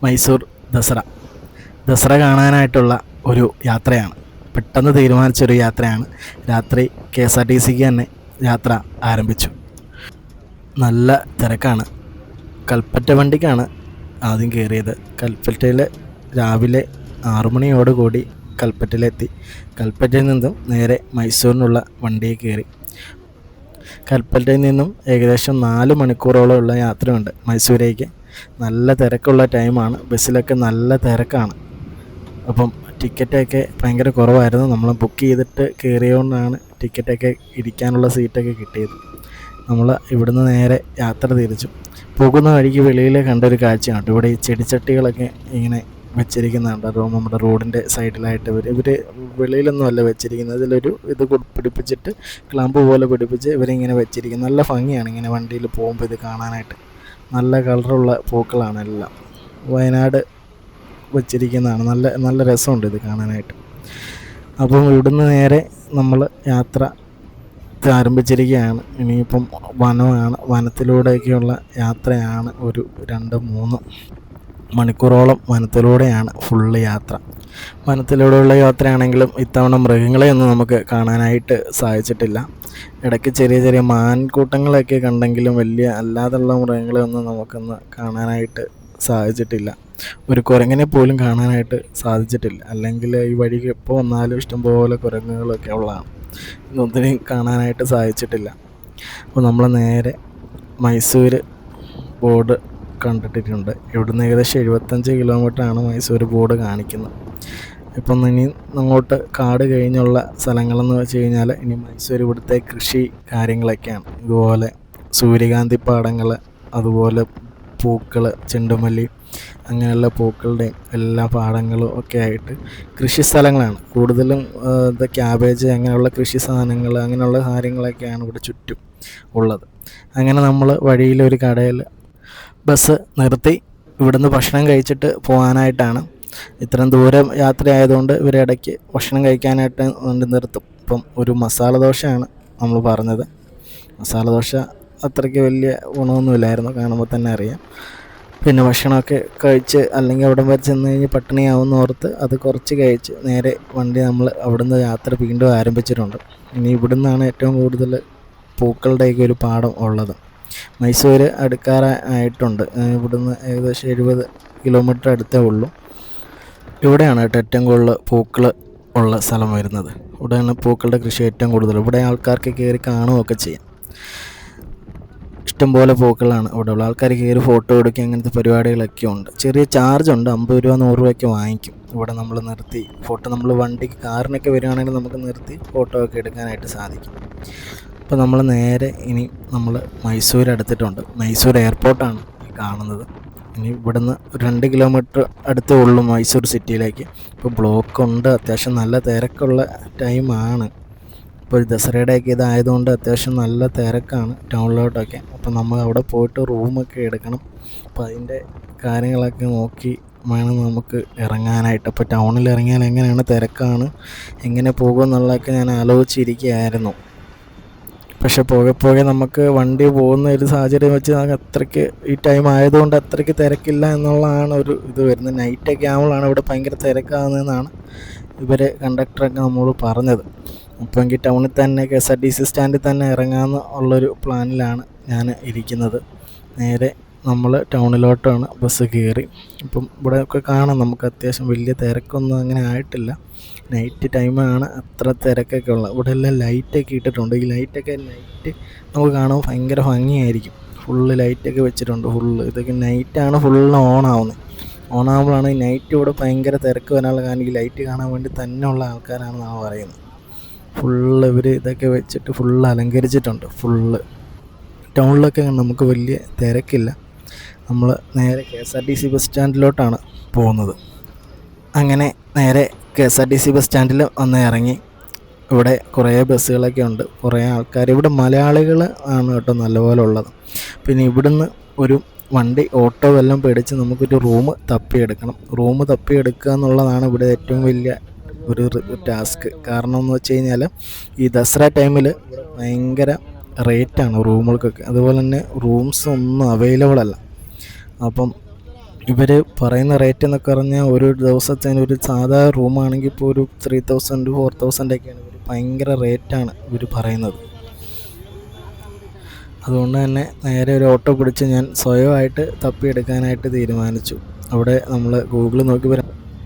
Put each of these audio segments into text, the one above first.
മൈസൂർ ദസറ ദസറ കാണാനായിട്ടുള്ള ഒരു യാത്രയാണ്. പെട്ടെന്ന് തീരുമാനിച്ചൊരു യാത്രയാണ്. രാത്രി KSRTCക്ക് തന്നെ യാത്ര ആരംഭിച്ചു. നല്ല തിരക്കാണ്. കൽപ്പറ്റ വണ്ടിക്കാണ് ആദ്യം കയറിയത്. കൽപ്പറ്റയിൽ രാവിലെ 6 മണിയോടുകൂടി കൽപ്പറ്റയിലെത്തി. കൽപ്പറ്റയിൽ നിന്നും നേരെ മൈസൂരിനുള്ള വണ്ടിയിൽ കയറി. കൽപ്പറ്റയിൽ നിന്നും ഏകദേശം 4 മണിക്കൂറോളമുള്ള യാത്രയുണ്ട് മൈസൂരേക്ക്. നല്ല തിരക്കുള്ള ടൈമാണ്. ബസ്സിലൊക്കെ നല്ല തിരക്കാണ്. അപ്പം ടിക്കറ്റൊക്കെ ഭയങ്കര കുറവായിരുന്നു. നമ്മൾ ബുക്ക് ചെയ്തിട്ട് കയറിയതുകൊണ്ടാണ് ടിക്കറ്റൊക്കെ ഇരിക്കാനുള്ള സീറ്റൊക്കെ കിട്ടിയത്. നമ്മൾ ഇവിടുന്ന് നേരെ യാത്ര തിരിച്ചു. പോകുന്ന വഴിക്ക് വെളിയിൽ കണ്ടൊരു കാഴ്ചയാണ്. ഇവിടെ ഈ ചെടിച്ചട്ടികളൊക്കെ ഇങ്ങനെ വെച്ചിരിക്കുന്നുണ്ട്. അത് നമ്മുടെ റോഡിൻ്റെ സൈഡിലായിട്ട് ഇവർ വെളിയിലൊന്നും അല്ല വെച്ചിരിക്കുന്നത്. ഇതിലൊരു ഇത് പിടിപ്പിച്ചിട്ട് ക്ലമ്പ് പോലെ പിടിപ്പിച്ച് ഇവരിങ്ങനെ വെച്ചിരിക്കുന്നത്. നല്ല ഭംഗിയാണ് ഇങ്ങനെ വണ്ടിയിൽ പോകുമ്പോൾ ഇത് കാണാനായിട്ട്. നല്ല കളറുള്ള പൂക്കളാണ് എല്ലാം. വയനാട് വെച്ചിരിക്കുന്നതാണ്. നല്ല നല്ല രസമുണ്ട് ഇത് കാണാനായിട്ട്. അപ്പം ഇവിടുന്ന് നേരെ നമ്മൾ യാത്ര ആരംഭിച്ചിരിക്കുകയാണ്. ഇനിയിപ്പം വനമാണ്. വനത്തിലൂടെയൊക്കെയുള്ള യാത്രയാണ്. ഒരു 2-3 മണിക്കൂറോളം വനത്തിലൂടെയാണ് ഫുള്ള് യാത്ര. വനത്തിലൂടെയുള്ള യാത്രയാണെങ്കിലും ഇത്തവണ മൃഗങ്ങളെയൊന്നും നമുക്ക് കാണാനായിട്ട് സാധിച്ചിട്ടില്ല. ഇടയ്ക്ക് ചെറിയ ചെറിയ മാൻകൂട്ടങ്ങളൊക്കെ കണ്ടെങ്കിലും വലിയ അല്ലാതുള്ള മൃഗങ്ങളെയൊന്നും നമുക്കൊന്ന് കാണാനായിട്ട് സാധിച്ചിട്ടില്ല. ഒരു കുരങ്ങനെ പോലും കാണാനായിട്ട് സാധിച്ചിട്ടില്ല. അല്ലെങ്കിൽ ഈ വഴിക്ക് എപ്പോൾ വന്നാലും ഇഷ്ടംപോലെ കുരങ്ങുകളൊക്കെ ഉള്ളതാണ്. ഇതൊന്നിനെയും കാണാനായിട്ട് സാധിച്ചിട്ടില്ല. അപ്പോൾ നമ്മൾ നേരെ മൈസൂർ ബോർഡ് കണ്ടിട്ടുണ്ട്. ഇവിടുന്ന് ഏകദേശം 75 കിലോമീറ്ററാണ് മൈസൂർ ബോർഡ് കാണിക്കുന്നത്. ഇപ്പം ഇനി അങ്ങോട്ട് കാട് കഴിഞ്ഞുള്ള സ്ഥലങ്ങളെന്ന് വെച്ച് കഴിഞ്ഞാൽ ഇനി മൈസൂർ ഇവിടുത്തെ കൃഷി കാര്യങ്ങളൊക്കെയാണ്. ഇതുപോലെ സൂര്യകാന്തി പാടങ്ങൾ, അതുപോലെ പൂക്കൾ, ചെണ്ടുമല്ലി, അങ്ങനെയുള്ള പൂക്കളുടെയും എല്ലാ പാടങ്ങളും ഒക്കെ ആയിട്ട് കൃഷി സ്ഥലങ്ങളാണ് കൂടുതലും. ക്യാബേജ് അങ്ങനെയുള്ള കൃഷി സാധനങ്ങൾ അങ്ങനെയുള്ള കാര്യങ്ങളൊക്കെയാണ് ഇവിടെ ചുറ്റും ഉള്ളത്. അങ്ങനെ നമ്മൾ വഴിയിലൊരു കടയിൽ ബസ് നിർത്തി ഇവിടുന്ന് ഭക്ഷണം കഴിച്ചിട്ട് പോകാനായിട്ടാണ്. ഇത്രയും ദൂരം യാത്ര ആയതുകൊണ്ട് ഇവരിടയ്ക്ക് ഭക്ഷണം കഴിക്കാനായിട്ട് നിർത്തും. ഇപ്പം ഒരു മസാല ദോശയാണ് നമ്മൾ പറഞ്ഞത്. മസാല ദോശ അത്രയ്ക്ക് വലിയ ഗുണമൊന്നുമില്ലായിരുന്നു, കാണുമ്പോൾ തന്നെ അറിയാം. പിന്നെ ഭക്ഷണമൊക്കെ കഴിച്ച് അല്ലെങ്കിൽ അവിടെ വരെ ചെന്ന് കഴിഞ്ഞ് പട്ടിണിയാവുമെന്ന് ഓർത്ത് അത് കുറച്ച് കഴിച്ച് നേരെ വണ്ടി നമ്മൾ അവിടുന്ന് യാത്ര വീണ്ടും ആരംഭിച്ചിട്ടുണ്ട്. ഇനി ഇവിടുന്നാണ് ഏറ്റവും കൂടുതൽ പൂക്കളുടെയൊക്കെ ഒരു പാടം ഉള്ളത്. മൈസൂർ അടുക്കാറായിട്ടുണ്ട്. ഇവിടുന്ന് ഏകദേശം 70 കിലോമീറ്റർ അടുത്തേ ഉള്ളൂ. ഇവിടെയാണ് കേട്ടോ ഏറ്റവും കൂടുതൽ പൂക്കൾ ഉള്ള സ്ഥലം വരുന്നത്. ഇവിടെയാണ് പൂക്കളുടെ കൃഷി ഏറ്റവും കൂടുതൽ. ഇവിടെ ആൾക്കാർക്ക് കയറി കാണുകയൊക്കെ ചെയ്യാം. ഇഷ്ടംപോലെ പൂക്കളാണ് ഇവിടെ ഉള്ള. ആൾക്കാർ കയറി ഫോട്ടോ എടുക്കുക അങ്ങനത്തെ പരിപാടികളൊക്കെ ഉണ്ട്. ചെറിയ ചാർജ് ഉണ്ട്, 50 രൂപ 100 രൂപയൊക്കെ വാങ്ങിക്കും. ഇവിടെ നമ്മൾ നിർത്തി ഫോട്ടോ, നമ്മൾ വണ്ടിക്ക് കാറിനൊക്കെ വരികയാണെങ്കിൽ നമുക്ക് നിർത്തി ഫോട്ടോ ഒക്കെ എടുക്കാനായിട്ട് സാധിക്കും. അപ്പോൾ നമ്മൾ നേരെ ഇനി നമ്മൾ മൈസൂർ അടുത്തിട്ടുണ്ട്. മൈസൂർ എയർപോർട്ടാണ് ഈ കാണുന്നത്. ഇനി ഇവിടുന്ന് 2 കിലോമീറ്റർ അടുത്തേ ഉള്ളൂ മൈസൂർ സിറ്റിയിലേക്ക്. ഇപ്പോൾ ബ്ലോക്കുണ്ട്, അത്യാവശ്യം നല്ല തിരക്കുള്ള ടൈമാണ്. ഇപ്പോൾ ദസറയുടെയൊക്കെ ഇതായതുകൊണ്ട് അത്യാവശ്യം നല്ല തിരക്കാണ് ടൗണിലോട്ടൊക്കെ. അപ്പോൾ നമ്മൾ അവിടെ പോയിട്ട് റൂമൊക്കെ എടുക്കണം. അപ്പോൾ അതിൻ്റെ കാര്യങ്ങളൊക്കെ നോക്കി വേണം നമുക്ക് ഇറങ്ങാനായിട്ട്. അപ്പോൾ ടൗണിൽ ഇറങ്ങിയാൽ എങ്ങനെയാണ്, തിരക്കാണ്, എങ്ങനെ പോകുമെന്നുള്ളതൊക്കെ ഞാൻ ആലോചിച്ചിരിക്കുകയായിരുന്നു. പക്ഷെ പോകെ നമുക്ക് വണ്ടി പോകുന്ന ഒരു സാഹചര്യം വെച്ച് അത്രയ്ക്ക് ഈ ടൈം ആയതുകൊണ്ട് അത്രയ്ക്ക് തിരക്കില്ല എന്നുള്ളതാണ് ഒരു ഇത് വരുന്നത്. നൈറ്റൊക്കെ ആകുമ്പോഴാണ് ഇവിടെ ഭയങ്കര തിരക്കാകുന്നതെന്നാണ് ഇവർ കണ്ടക്ടറൊക്കെ നമ്മളോട് പറഞ്ഞത്. അപ്പോൾ എങ്കിൽ ടൗണിൽ തന്നെ KSRTC സ്റ്റാൻഡിൽ തന്നെ ഇറങ്ങാമെന്ന് ഉള്ളൊരു പ്ലാനിലാണ് ഞാൻ ഇരിക്കുന്നത്. നേരെ നമ്മൾ ടൗണിലോട്ടാണ് ബസ് കയറി. ഇപ്പം ഇവിടെയൊക്കെ കാണാം നമുക്ക് അത്യാവശ്യം വലിയ തിരക്കൊന്നും അങ്ങനെ ആയിട്ടില്ല. നൈറ്റ് ടൈമാണ് അത്ര തിരക്കൊക്കെ ഉള്ളത്. ഇവിടെ എല്ലാം ലൈറ്റൊക്കെ ഇട്ടിട്ടുണ്ട്. ഈ ലൈറ്റൊക്കെ നൈറ്റ് നമുക്ക് കാണുമ്പോൾ ഭയങ്കര ഭംഗിയായിരിക്കും. ഫുള്ള് ലൈറ്റൊക്കെ വെച്ചിട്ടുണ്ട്. ഫുള്ള് ഇതൊക്കെ നൈറ്റാണ് ഫുള്ള് ഓണാകുമ്പോഴാണ് ഈ നൈറ്റ് ഇവിടെ ഭയങ്കര തിരക്ക് വരാനുള്ള കാരണം. ഈ ലൈറ്റ് കാണാൻ വേണ്ടി തന്നെ ഉള്ള ആൾക്കാരാണെന്നാണ് പറയുന്നത്. ഫുള്ള് ഇവർ ഇതൊക്കെ വെച്ചിട്ട് ഫുള്ള് അലങ്കരിച്ചിട്ടുണ്ട്. ഫുള്ള് ടൗണിലൊക്കെ നമുക്ക് വലിയ തിരക്കില്ല. നമ്മൾ നേരെ KSRTC ബസ് സ്റ്റാൻഡിലോട്ടാണ് പോകുന്നത്. അങ്ങനെ നേരെ KSRTC ബസ് സ്റ്റാൻഡിൽ വന്ന് ഇറങ്ങി. ഇവിടെ കുറേ ബസ്സുകളൊക്കെ ഉണ്ട്, കുറേ ആൾക്കാർ. ഇവിടെ മലയാളികൾ ആണ് കേട്ടോ നല്ലപോലെ ഉള്ളത്. പിന്നെ ഇവിടുന്ന് ഒരു വണ്ടി ഓട്ടോ എല്ലാം പേടിച്ച് നമുക്കൊരു റൂം തപ്പിയെടുക്കുക എന്നുള്ളതാണ് ഇവിടെ ഏറ്റവും വലിയ ഒരു ടാസ്ക്. കാരണം എന്ന് വെച്ച് കഴിഞ്ഞാൽ ഈ ദസറ ടൈമിൽ ഭയങ്കര റേറ്റാണ് റൂമുകൾക്കൊക്കെ. അതുപോലെ തന്നെ റൂംസ് ഒന്നും അവൈലബിൾ അല്ല. അപ്പം ഇവർ പറയുന്ന റേറ്റ് എന്നൊക്കെ പറഞ്ഞാൽ ഒരു ദിവസത്തിന് ഒരു സാധാ റൂമാണെങ്കിൽ ഇപ്പോൾ ഒരു 3000 4000 ഒക്കെയാണ്. ഇവർ ഭയങ്കര റേറ്റാണ് ഇവർ പറയുന്നത്. അതുകൊണ്ട് തന്നെ നേരെ ഒരു ഓട്ടോ പിടിച്ച് ഞാൻ സ്വയമായിട്ട് തപ്പിയെടുക്കാനായിട്ട് തീരുമാനിച്ചു. അവിടെ നമ്മൾ ഗൂഗിൾ നോക്കിയപ്പോൾ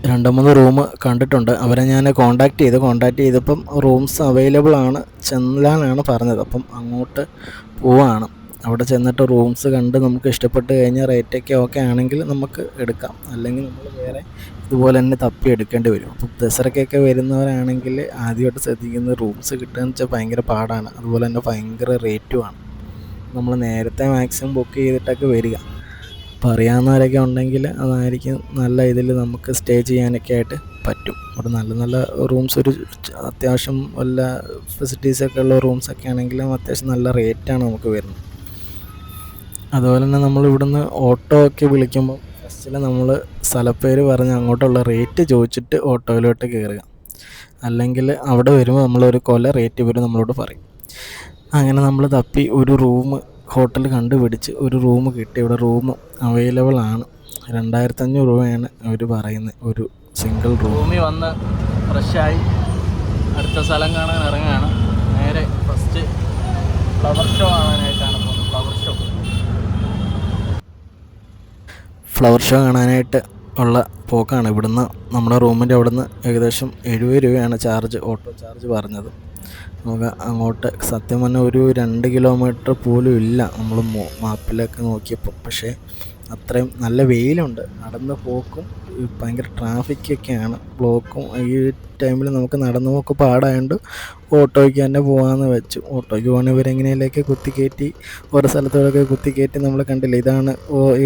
2-3 റൂം കണ്ടിട്ടുണ്ട്. അവരെ ഞാൻ കോണ്ടാക്ട് ചെയ്തപ്പം റൂംസ് അവൈലബിൾ ആണ്, ചെല്ലാനാണ് പറഞ്ഞത്. അപ്പം അങ്ങോട്ട് പോവാണ്. അവിടെ ചെന്നിട്ട് റൂംസ് കണ്ട് നമുക്ക് ഇഷ്ടപ്പെട്ട് കഴിഞ്ഞാൽ റേറ്റൊക്കെ ഓക്കെ ആണെങ്കിൽ നമുക്ക് എടുക്കാം, അല്ലെങ്കിൽ നമ്മൾ വേറെ ഇതുപോലെ തന്നെ തപ്പി എടുക്കേണ്ടി വരും. അപ്പം ദസറയ്ക്കൊക്കെ വരുന്നവരാണെങ്കിൽ ആദ്യമായിട്ട് ശ്രദ്ധിക്കുന്നത് റൂംസ് കിട്ടുകയെന്ന് വെച്ചാൽ ഭയങ്കര പാടാണ്. അതുപോലെ തന്നെ ഭയങ്കര റേറ്റുമാണ്. നമ്മൾ നേരത്തെ മാക്സിമം ബുക്ക് ചെയ്തിട്ടൊക്കെ വരിക. അപ്പോൾ അറിയാവുന്നവരൊക്കെ ഉണ്ടെങ്കിൽ അതായിരിക്കും നല്ല ഇതിൽ നമുക്ക് സ്റ്റേ ചെയ്യാനൊക്കെ ആയിട്ട് പറ്റും. അവിടെ നല്ല നല്ല റൂംസ്, ഒരു അത്യാവശ്യം വല്ല ഫെസിലിറ്റീസൊക്കെ ഉള്ള റൂംസൊക്കെ ആണെങ്കിലും അത്യാവശ്യം നല്ല റേറ്റാണ് നമുക്ക് വരുന്നത്. അതുപോലെ തന്നെ നമ്മൾ ഇവിടുന്ന് ഓട്ടോ ഒക്കെ വിളിക്കുമ്പോൾ ഫസ്റ്റിൽ നമ്മൾ സ്ഥലപ്പേര് പറഞ്ഞ് അങ്ങോട്ടുള്ള റേറ്റ് ചോദിച്ചിട്ട് ഓട്ടോയിലോട്ട് കയറുക. അല്ലെങ്കിൽ അവിടെ വരുമ്പോൾ നമ്മളൊരു റേറ്റ് ഇവർ നമ്മളോട് പറയും. അങ്ങനെ നമ്മൾ തപ്പി ഒരു റൂം ഹോട്ടൽ കണ്ടുപിടിച്ച് ഒരു റൂം കിട്ടി. ഇവിടെ റൂം അവൈലബിൾ ആണ്. 2500 രൂപയാണ് അവർ പറയുന്നത് ഒരു സിംഗിൾ റൂമിൽ വന്ന് ഫ്രഷായി അടുത്ത സ്ഥലം കാണാൻ ഇറങ്ങുകയാണ്. നേരെ ഫസ്റ്റ് ഫ്ലവർ ഷോ കാണാനായിട്ടാണ് പോകുന്നത്. ഫ്ലവർ ഷോ കാണാനായിട്ട് ഉള്ള പോക്കാണ്. ഇവിടുന്ന് നമ്മുടെ റൂമിൻ്റെ അവിടുന്ന് ഏകദേശം 70 രൂപയാണ് ചാർജ്, ഓട്ടോ ചാർജ് പറഞ്ഞത്. നമുക്ക് അങ്ങോട്ട് സത്യം പറഞ്ഞാൽ ഒരു 2 കിലോമീറ്റർ പോലും ഇല്ല നമ്മൾ മാപ്പിലൊക്കെ നോക്കിയപ്പോൾ. പക്ഷേ അത്രയും നല്ല വെയിലുണ്ട്. നടന്ന് പോക്കും ഭയങ്കര ട്രാഫിക്കൊക്കെയാണ്, ബ്ലോക്കും. ഈ ടൈമിൽ നമുക്ക് നടന്നു പോക്ക് പാടായതുകൊണ്ട് ഓട്ടോയ്ക്ക് തന്നെ പോകാമെന്ന് വെച്ചു. ഓട്ടോയ്ക്ക് പോകണ ഇവരെങ്ങനെയൊക്കെ കുത്തിക്കയറ്റി ഓരോ സ്ഥലത്തോടൊക്കെ കുത്തിക്കയറ്റി നമ്മൾ കണ്ടില്ല. ഇതാണ്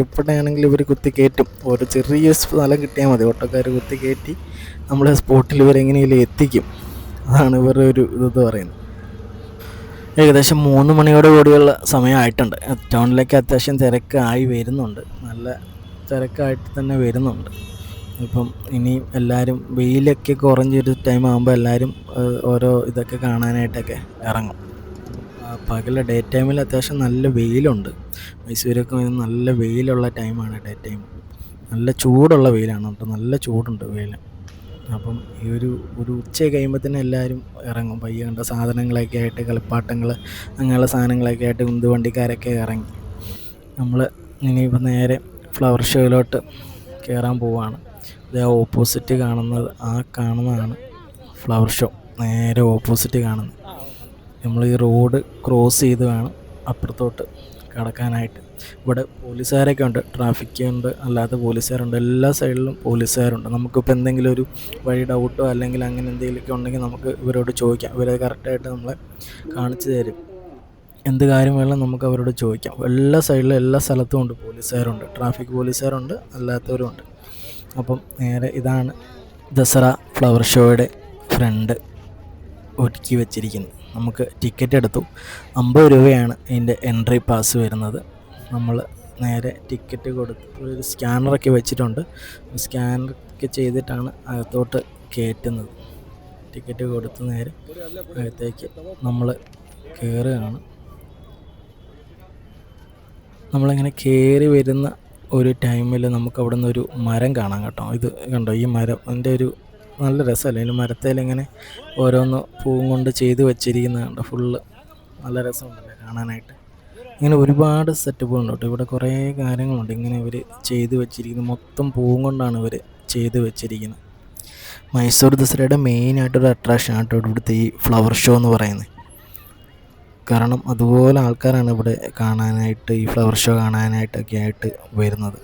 എവിടെയാണെങ്കിലും ഇവർ കുത്തിക്കയറ്റും. ഒരു ചെറിയ സ്ഥലം കിട്ടിയാൽ മതി, ഓട്ടോക്കാർ കുത്തിക്കയറ്റി നമ്മളെ സ്പോട്ടിൽ ഇവരെങ്ങനെയെങ്കിലും എത്തിക്കും. അതാണ് ഇവരുടെ ഒരു ഇത് പറയുന്നത്. ഏകദേശം 3 മണിയോട് കൂടിയുള്ള സമയമായിട്ടുണ്ട്. ടൗണിലേക്ക് അത്യാവശ്യം തിരക്കായി വരുന്നുണ്ട്, നല്ല തിരക്കായിട്ട് തന്നെ വരുന്നുണ്ട്. ഇപ്പം ഇനിയും എല്ലാവരും വെയിലൊക്കെ കുറഞ്ഞൊരു ടൈം ആകുമ്പോൾ എല്ലാവരും ഓരോ ഇതൊക്കെ കാണാനായിട്ടൊക്കെ ഇറങ്ങും. പകൽ ഡേ ടൈമിൽ അത്യാവശ്യം നല്ല വെയിലുണ്ട്. മൈസൂരൊക്കെ നല്ല വെയിലുള്ള ടൈമാണ് ഡേ ടൈം. നല്ല ചൂടുള്ള വെയിലാണ് കേട്ടോ, നല്ല ചൂടുണ്ട് വെയിൽ. അപ്പം ഈ ഒരു ഉച്ച കഴിയുമ്പോൾ തന്നെ എല്ലാവരും ഇറങ്ങും. പയ്യെ കണ്ട സാധനങ്ങളൊക്കെ ആയിട്ട്, കളിപ്പാട്ടങ്ങൾ അങ്ങനെയുള്ള സാധനങ്ങളൊക്കെ ആയിട്ട് ഉന്തുവണ്ടിക്കാരൊക്കെ ഇറങ്ങി. നമ്മൾ ഇനിയിപ്പോൾ നേരെ ഫ്ലവർ ഷോയിലോട്ട് കയറാൻ പോവുകയാണ്. ഇത് ഓപ്പോസിറ്റ് കാണുന്നതാണ് ഫ്ലവർ ഷോ. നേരെ ഓപ്പോസിറ്റ് കാണുന്നത്. നമ്മൾ ഈ റോഡ് ക്രോസ് ചെയ്ത് വേണം അപ്പുറത്തോട്ട് കടക്കാനായിട്ട്. ഇവിടെ പോലീസുകാരൊക്കെ ഉണ്ട്, ട്രാഫിക് ഉണ്ട്, അല്ലാത്ത പോലീസുകാരുണ്ട്, എല്ലാ സൈഡിലും പോലീസുകാരുണ്ട്. നമുക്കിപ്പോൾ എന്തെങ്കിലും ഒരു വഴി ഡൗട്ടോ അല്ലെങ്കിൽ അങ്ങനെ എന്തെങ്കിലുമൊക്കെ ഉണ്ടെങ്കിൽ നമുക്ക് ഇവരോട് ചോദിക്കാം. ഇവരെ കറക്റ്റായിട്ട് നമ്മളെ കാണിച്ചു തരും. എന്ത് കാര്യം വേണം നമുക്ക് അവരോട് ചോദിക്കാം. എല്ലാ സൈഡിലും എല്ലാ സ്ഥലത്തും ഉണ്ട് പോലീസുകാരുണ്ട്, ട്രാഫിക് പോലീസുകാരുണ്ട്, അല്ലാത്തവരുമുണ്ട്. അപ്പം നേരെ ഇതാണ് ദസറ ഫ്ലവർ ഷോയുടെ ഫ്രണ്ട് ഒരുക്കി വെച്ചിരിക്കുന്നത്. നമുക്ക് ടിക്കറ്റ് എടുത്തു. 50 രൂപയാണ് ഇതിൻ്റെ എൻട്രി പാസ് വരുന്നത്. നമ്മൾ നേരെ ടിക്കറ്റ് കൊടുത്ത് ഒരു സ്കാനറൊക്കെ വെച്ചിട്ടുണ്ട്. സ്കാനറൊക്കെ ചെയ്തിട്ടാണ് അകത്തോട്ട് കയറ്റുന്നത്. ടിക്കറ്റ് കൊടുത്ത് നേരെ അകത്തേക്ക് നമ്മൾ കയറുകയാണ്. നമ്മളിങ്ങനെ കയറി വരുന്ന ഒരു ടൈമിൽ നമുക്ക് അവിടെ നിന്ന് ഒരു മരം കാണാം കേട്ടോ. ഇത് കണ്ടോ, ഈ മരം അതിൻ്റെ ഒരു നല്ല രസമല്ലേ, അതിൽ മരത്തേലിങ്ങനെ ഓരോന്ന് പൂവും കൊണ്ട് ചെയ്ത് വെച്ചിരിക്കുന്നത് കണ്ടോ. ഫുള്ള് നല്ല രസമുണ്ടല്ലേ കാണാനായിട്ട്. ഇങ്ങനെ ഒരുപാട് സെറ്റപ്പുകളുണ്ട് കേട്ടോ. ഇവിടെ കുറേ കാര്യങ്ങളുണ്ട് ഇങ്ങനെ ഇവർ ചെയ്ത് വെച്ചിരിക്കുന്നത്. മൊത്തം പൂവും കൊണ്ടാണ് ഇവർ ചെയ്ത് വെച്ചിരിക്കുന്നത്. മൈസൂർ ദസറയുടെ മെയിനായിട്ടൊരു അട്രാക്ഷൻ ആട്ടോ ഇവിടുത്തെ ഈ ഫ്ലവർ ഷോ എന്ന് പറയുന്നത്. കാരണം അതുപോലെ ആൾക്കാരാണ് ഇവിടെ കാണാനായിട്ട്, ഈ ഫ്ലവർ ഷോ കാണാനായിട്ടൊക്കെ ആയിട്ട് വരുന്നത്.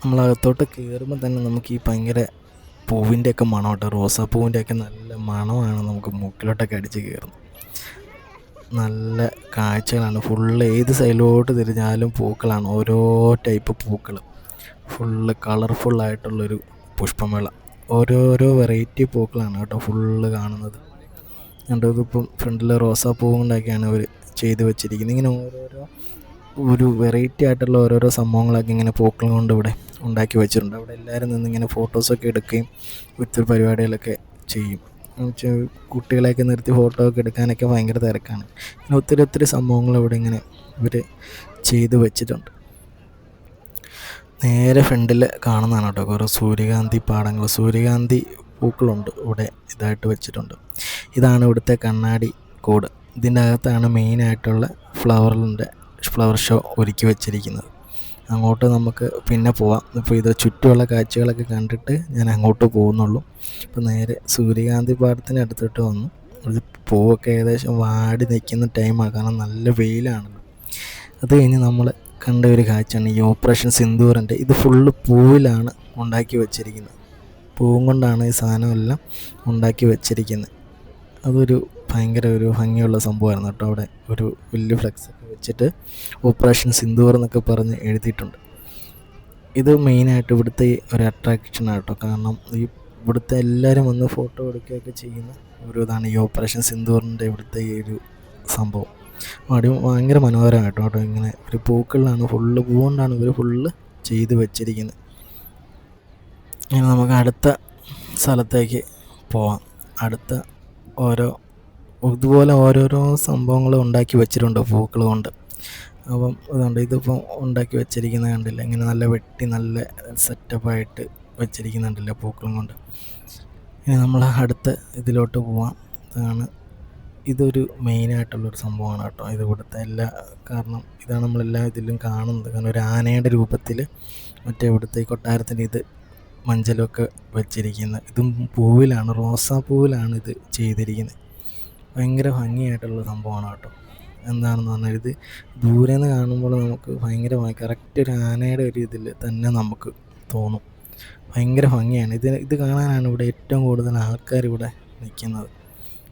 നമ്മളകത്തോട്ട് കയറുമ്പോൾ തന്നെ നമുക്ക് ഈ ഭയങ്കര പൂവിൻ്റെയൊക്കെ മണം കേട്ടോ, റോസാപ്പൂവിൻ്റെയൊക്കെ നല്ല മണമാണ് നമുക്ക് മൂക്കിലോട്ടൊക്കെ അടിച്ച് കയറുന്നത്. നല്ല കാഴ്ചകളാണ്. ഫുള്ള് ഏത് സൈഡിലോട്ട് തിരിഞ്ഞാലും പൂക്കളാണ്, ഓരോ ടൈപ്പ് പൂക്കൾ. ഫുള്ള് കളർഫുള്ളായിട്ടുള്ളൊരു പുഷ്പമേള. ഓരോരോ വെറൈറ്റി പൂക്കളാണ് കേട്ടോ ഫുള്ള് കാണുന്നത്. കണ്ടോ, ഇതിപ്പം ഫ്രണ്ടിൽ റോസാപ്പൂ കൊണ്ടൊക്കെയാണ് അവർ ചെയ്ത് വെച്ചിരിക്കുന്നത്. ഇങ്ങനെ ഓരോരോ ഒരു വെറൈറ്റി ആയിട്ടുള്ള ഓരോരോ സംഭവങ്ങളൊക്കെ ഇങ്ങനെ പൂക്കൾ കൊണ്ട് ഇവിടെ ഉണ്ടാക്കി വെച്ചിട്ടുണ്ട്. അവിടെ എല്ലാവരും നിന്നിങ്ങനെ ഫോട്ടോസൊക്കെ എടുക്കുകയും ഒത്തിരി പരിപാടികളൊക്കെ ചെയ്യും. കുട്ടികളെയൊക്കെ നിർത്തി ഫോട്ടോ ഒക്കെ എടുക്കാനൊക്കെ ഭയങ്കര തിരക്കാണ്. ഇങ്ങനെ ഒത്തിരി സംഭവങ്ങൾ ഇവിടെ ഇങ്ങനെ ഇവർ ചെയ്ത് വെച്ചിട്ടുണ്ട്. നേരെ ഫ്രണ്ടിൽ കാണുന്നതാണ് കേട്ടോ കുറേ സൂര്യകാന്തി പാടങ്ങൾ, സൂര്യകാന്തി പൂക്കളുണ്ട് ഇവിടെ ഇതായിട്ട് വെച്ചിട്ടുണ്ട്. ഇതാണ് ഇവിടുത്തെ കണ്ണാടി കൂട്. ഇതിൻ്റെ അകത്താണ് മെയിനായിട്ടുള്ള ഫ്ലവർ ഷോ ഒരുക്കി വെച്ചിരിക്കുന്നത്. അങ്ങോട്ട് നമുക്ക് പിന്നെ പോവാം. ഇപ്പോൾ ഇത് ചുറ്റുമുള്ള കാഴ്ചകളൊക്കെ കണ്ടിട്ട് ഞാൻ അങ്ങോട്ട് പോകുന്നുള്ളൂ. ഇപ്പോൾ നേരെ സൂര്യകാന്തി പാടത്തിന് അടുത്തിട്ട് വന്നു. ഇത് പൂവൊക്കെ ഏകദേശം വാടി നിൽക്കുന്ന ടൈമാണ്, കാരണം നല്ല വെയിലാണല്ലോ. അത് കഴിഞ്ഞ് നമ്മൾ കണ്ട ഒരു കാഴ്ചയാണ് ഈ ഓപ്പറേഷൻ സിന്ദൂറിൻ്റെ. ഇത് ഫുള്ള് പൂവിലാണ് ഉണ്ടാക്കി വെച്ചിരിക്കുന്നത്. പൂവും കൊണ്ടാണ് ഈ സാധനമെല്ലാം ഉണ്ടാക്കി വെച്ചിരിക്കുന്നത്. അതൊരു ഭയങ്കര ഒരു ഭംഗിയുള്ള സംഭവമായിരുന്നു കേട്ടോ. അവിടെ ഒരു വലിയ ഫ്ലെക്സൊക്കെ വെച്ചിട്ട് ഓപ്പറേഷൻ സിന്ദൂർ എന്നൊക്കെ പറഞ്ഞ് എഴുതിയിട്ടുണ്ട്. ഇത് മെയിനായിട്ട് ഇവിടുത്തെ ഒരു അട്രാക്ഷനാണ് കേട്ടോ. കാരണം ഈ ഇവിടുത്തെ എല്ലാവരും വന്ന് ഫോട്ടോ എടുക്കുകയൊക്കെ ചെയ്യുന്ന ഒരു ഇതാണ് ഈ ഓപ്പറേഷൻ സിന്ദൂറിൻ്റെ ഇവിടുത്തെ ഈ ഒരു സംഭവം. ഭയങ്കര മനോഹരമായിട്ടോ കേട്ടോ. ഇങ്ങനെ ഒരു പൂക്കളിലാണ് ഫുള്ള്, പൂവുകൊണ്ടാണ് ഇവർ ഫുള്ള് ചെയ്ത് വെച്ചിരിക്കുന്നത്. ഇനി നമുക്ക് അടുത്ത സ്ഥലത്തേക്ക് പോവാം. അടുത്ത ഇതുപോലെ ഓരോരോ സംഭവങ്ങൾ ഉണ്ടാക്കി വെച്ചിട്ടുണ്ട് പൂക്കൾ കൊണ്ട്. അപ്പം അതുകൊണ്ട് ഇതിപ്പോൾ ഉണ്ടാക്കി വെച്ചിരിക്കുന്നത് കണ്ടില്ല, ഇങ്ങനെ നല്ല വെട്ടി നല്ല സെറ്റപ്പായിട്ട് വെച്ചിരിക്കുന്നുണ്ടല്ലോ പൂക്കളും കൊണ്ട്. ഇനി നമ്മൾ അടുത്ത ഇതിലോട്ട് പോവാം. ഇതൊരു മെയിനായിട്ടുള്ളൊരു സംഭവമാണ് കേട്ടോ. ഇത് ഇവിടുത്തെ കാരണം ഇതാണ് നമ്മളെല്ലാ ഇതിലും കാണുന്നത്. കാരണം ഒരു ആനയുടെ രൂപത്തിൽ മറ്റേ ഇവിടുത്തെ കൊട്ടാരത്തിന് ഇത് മഞ്ചലൊക്കെ വെച്ചിരിക്കുന്നത്. ഇതും പൂവിലാണ്, റോസാപ്പൂവിലാണ് ഇത് ചെയ്തിരിക്കുന്നത്. ഭയങ്കര ഭംഗിയായിട്ടുള്ള സംഭവമാണ് കേട്ടോ. എന്താണെന്ന് പറഞ്ഞാൽ ഇത് ദൂരെ നിന്ന് കാണുമ്പോൾ നമുക്ക് ഭയങ്കരമായി കറക്റ്റ് ഒരു ആനയുടെ ഒരു ഇതിൽ തന്നെ നമുക്ക് തോന്നും. ഭയങ്കര ഭംഗിയാണ്. ഇത് കാണാനാണ് ഇവിടെ ഏറ്റവും കൂടുതൽ ആൾക്കാർ ഇവിടെ നിൽക്കുന്നത്.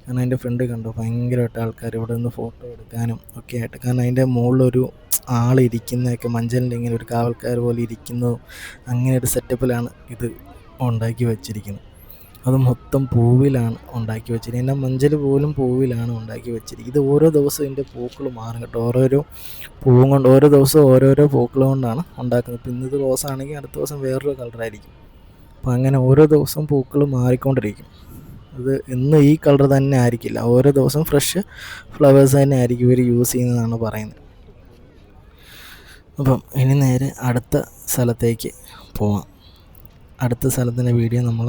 കാരണം എൻ്റെ ഫ്രണ്ട് കണ്ടു, ഭയങ്കരമായിട്ട് ആൾക്കാർ ഇവിടെ നിന്ന് ഫോട്ടോ എടുക്കാനും ഒക്കെ ആയിട്ട്. കാരണം അതിൻ്റെ മുകളിലൊരു ആളിരിക്കുന്നതൊക്കെ മഞ്ചലിൻ്റെ ഇങ്ങനെ ഒരു കാവൽക്കാർ പോലെ ഇരിക്കുന്നതും അങ്ങനെ ഒരു സെറ്റപ്പിലാണ് ഇത് ഉണ്ടാക്കി വെച്ചിരിക്കുന്നത്. അത് മൊത്തം പൂവിലാണ് ഉണ്ടാക്കി വെച്ചിരിക്കുന്നത്. എൻ്റെ മഞ്ചൽ പോലും പൂവിലാണ് ഉണ്ടാക്കി വെച്ചിരിക്കുന്നത്. ഇത് ഓരോ ദിവസവും ഇതിൻ്റെ പൂക്കൾ മാറും കേട്ടോ. ഓരോ പൂവും കൊണ്ട് ഓരോ ദിവസവും ഓരോരോ പൂക്കൾ കൊണ്ടാണ് ഉണ്ടാക്കുന്നത്. ഇപ്പം ഇന്നത് റോസ് ആണെങ്കിൽ അടുത്ത ദിവസം വേറൊരു കളറായിരിക്കും. അപ്പം അങ്ങനെ ഓരോ ദിവസവും പൂക്കൾ മാറിക്കൊണ്ടിരിക്കും. അത് ഇന്ന് ഈ കളർ തന്നെ ആയിരിക്കില്ല, ഓരോ ദിവസം ഫ്രഷ് ഫ്ലവേഴ്സ് തന്നെ ആയിരിക്കും ഇവർ യൂസ് ചെയ്യുന്നതാണ് പറയുന്നത്. അപ്പം ഇനി നേരെ അടുത്ത സ്ഥലത്തേക്ക് പോവാം. അടുത്ത സ്ഥലത്തിൻ്റെ വീഡിയോ നമ്മൾ